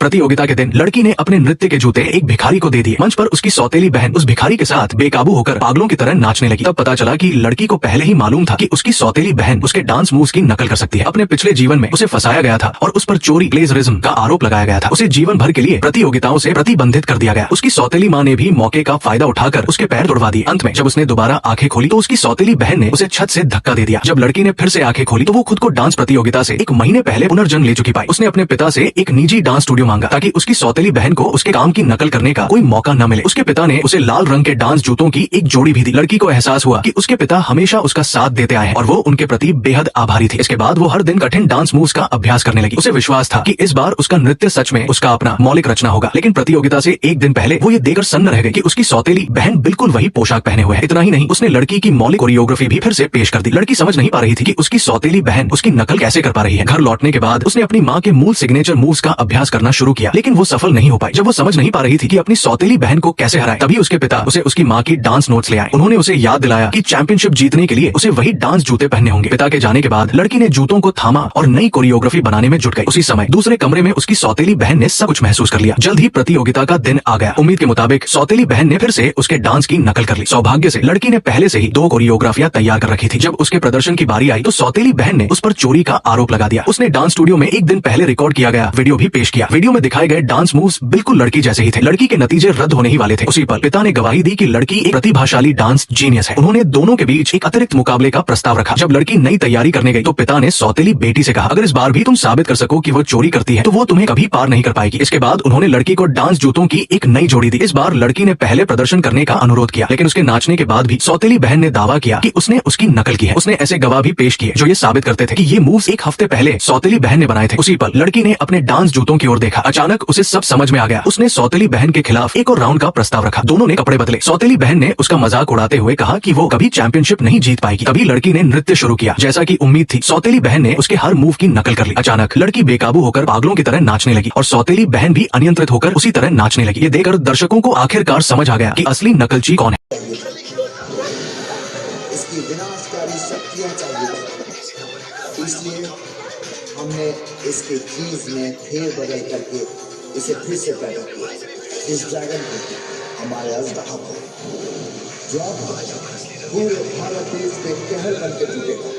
प्रतियोगिता के दिन लड़की ने अपने नृत्य के जूते एक भिखारी को दे दिए। मंच पर उसकी सौतेली बहन उस भिखारी के साथ बेकाबू होकर पागलों की तरह नाचने लगी। तब पता चला कि लड़की को पहले ही मालूम था कि उसकी सौतेली बहन उसके डांस मूव्स की नकल कर सकती है। अपने पिछले जीवन में उसे फंसाया गया था और उस पर चोरी प्लेजरिज्म का आरोप लगाया गया था। उसे जीवन भर के लिए प्रतियोगिताओं से प्रतिबंधित कर दिया गया। उसकी सौतेली माँ ने भी मौके का फायदा उठाकर उसके पैर तोड़वा दिए। अंत में जब उसने दोबारा आंखें खोली तो उसकी सौतेली बहन ने उसे छत से धक्का दे दिया। जब लड़की ने फिर से आंखें खोली तो वो खुद को डांस प्रतियोगिता से 1 महीने पहले पुनर्जन्म ले चुकी पाई। उसने अपने पिता से एक निजी डांस स्टूडियो मांगा ताकि उसकी सौतेली बहन को उसके काम की नकल करने का कोई मौका न मिले। उसके पिता ने उसे लाल रंग के डांस जूतों की एक जोड़ी भी दी। लड़की को एहसास हुआ कि उसके पिता हमेशा उसका साथ देते आए हैं और वो उनके प्रति बेहद आभारी थी। इसके बाद वो हर दिन कठिन डांस मूव्स का अभ्यास करने लगी। उसे विश्वास था कि इस बार उसका नृत्य सच में उसका अपना मौलिक रचना होगा। लेकिन प्रतियोगिता से एक दिन पहले वो ये देखकर सन्न रह गई कि उसकी सौतेली बहन बिल्कुल वही पोशाक पहने हुए है। इतना ही नहीं, उसने लड़की की मौलिक कोरियोग्राफी भी फिर से पेश कर दी। लड़की समझ नहीं पा रही थी कि उसकी सौतेली बहन उसकी नकल कैसे कर पा रही है। घर लौटने के बाद उसने अपनी माँ के मूल सिग्नेचर मूव्स का अभ्यास करना शुरू किया, लेकिन वो सफल नहीं हो पाई। जब वो समझ नहीं पा रही थी कि अपनी सौतेली बहन को कैसे हराए, तभी उसके पिता उसे उसकी माँ की डांस नोट्स ले आए। उन्होंने उसे याद दिलाया कि चैंपियनशिप जीतने के लिए उसे वही डांस जूते पहनने होंगे। पिता के जाने के बाद लड़की ने जूतों को थामा और नई कोरियोग्राफी बनाने में जुट गई। उसी समय दूसरे कमरे में उसकी सौतेली बहन ने सब कुछ महसूस कर लिया। जल्द ही प्रतियोगिता का दिन आ गया। उम्मीद के मुताबिक सौतेली बहन ने फिर से उसके डांस की नकल कर ली। सौभाग्य से लड़की ने पहले से ही 2 कोरियोग्राफियां तैयार कर रखी थी। जब उसके प्रदर्शन की बारी आई तो सौतेली बहन ने उस पर चोरी का आरोप लगा दिया। उसने डांस स्टूडियो में एक दिन पहले रिकॉर्ड किया गया वीडियो भी पेश किया। वीडियो में दिखाए गए डांस मूव्स बिल्कुल लड़की जैसे ही थे। लड़की के नतीजे रद्द होने ही वाले थे। उसी पर पिता ने गवाही दी कि लड़की एक प्रतिभाशाली डांस जीनियस है। उन्होंने दोनों के बीच एक अतिरिक्त मुकाबले का प्रस्ताव रखा। जब लड़की नई तैयारी करने गई तो पिता ने सौतेली बेटी से कहा, अगर इस बार भी तुम साबित कर सको कि वो चोरी करती है तो वो तुम्हें कभी पार नहीं कर पाएगी। इसके बाद उन्होंने लड़की को डांस जूतों की एक नई जोड़ी दी। इस बार लड़की ने पहले प्रदर्शन करने का अनुरोध किया, लेकिन उसके नाचने के बाद भी सौतेली बहन ने दावा किया कि उसने उसकी नकल की है। उसने ऐसे गवाह भी पेश किए जो ये साबित करते थे कि ये मूव्स 1 हफ्ते पहले सौतेली बहन ने बनाए थे। उसी पर लड़की ने अपने डांस जूतों की ओर देखा। अचानक उसे सब समझ में आ गया। उसने सौतेली बहन के खिलाफ एक और राउंड का प्रस्ताव रखा। दोनों ने कपड़े बदले। सौतेली बहन ने उसका मजाक उड़ाते हुए कहा कि वो कभी चैंपियनशिप नहीं जीत पाएगी। तभी लड़की ने नृत्य शुरू किया। जैसा कि उम्मीद थी, सौतेली बहन ने उसके हर मूव की नकल कर ली। अचानक लड़की बेकाबू होकर पागलों की तरह नाचने लगी और सौतेली बहन भी अनियंत्रित होकर उसी तरह नाचने लगी। ये देखकर दर्शकों को आखिरकार समझ आ गया कि असली नकलची कौन है। इसकी विनाशकारी शक्तियां चाहिए, इसलिए हमने इसके चीज में फेर बदल करके इसे फिर से पैदा किया। इस ड्रैगन को हमारे अजदहा को जो अब पूरे भारत देश में कहर बनकर जुटेगा।